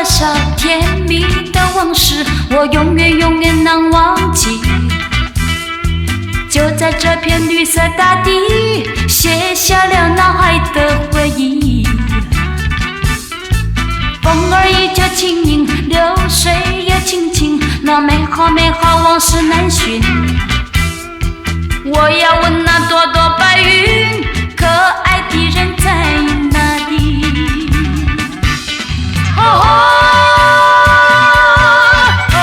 多少甜蜜的往事，我永远永远难忘记。就在这片绿色大地，写下了脑海的回忆。风儿依旧轻盈，流水也轻轻，那美好美好往事难寻。我要问那朵朵白云，可爱的人在哪里？哦哦哦，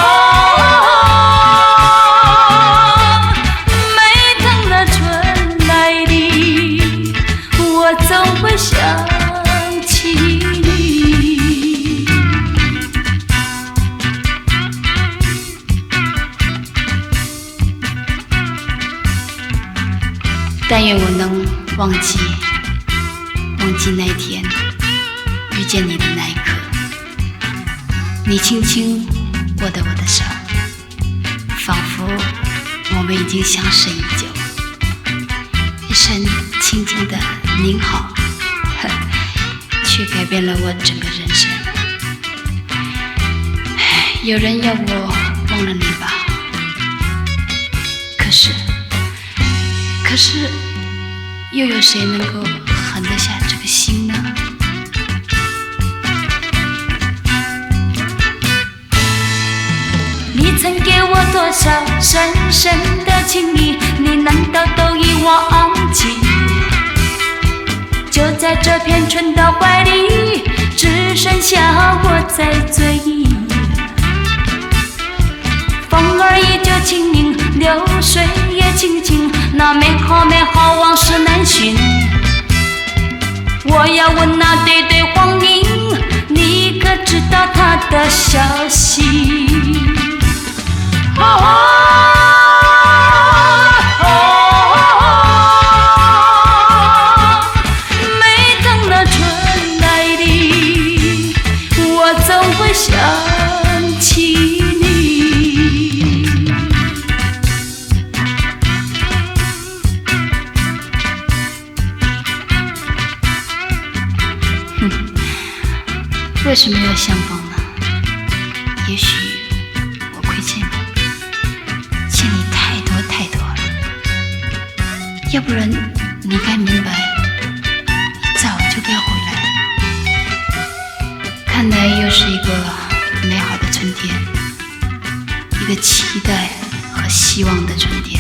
每当那春来临，我总会想起你。但愿我能忘记那天遇见你的那一刻，你轻轻握着我的手，仿佛我们已经相识已久。一声轻轻的您好，却改变了我整个人生。有人要我忘了你吧，可是又有谁能够狠得下这个心呢？你曾给我多少深深的情谊，你难道都已忘记？就在这片春的怀里，只剩下我在追忆。风儿依旧轻盈，流水也轻轻，那美好美好往事难寻。我要问那对对黄莺，你可知道他的消息？哦哦哦哦，每当那春来临，我总会想起你。为什么要相逢呢？也许我亏欠你，欠你太多太多了。要不然你该明白，你早就该回来了。看来又是一个美好的春天，一个期待和希望的春天。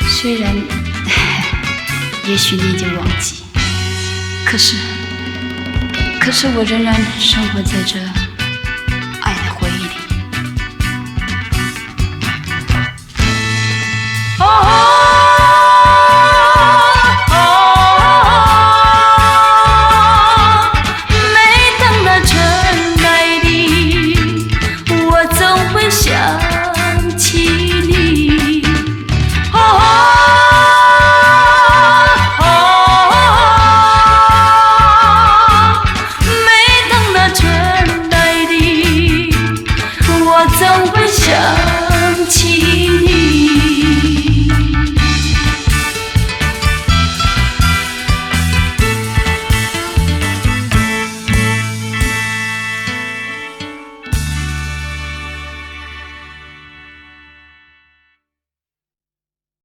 虽然也许你已经忘记，可是我仍然生活在这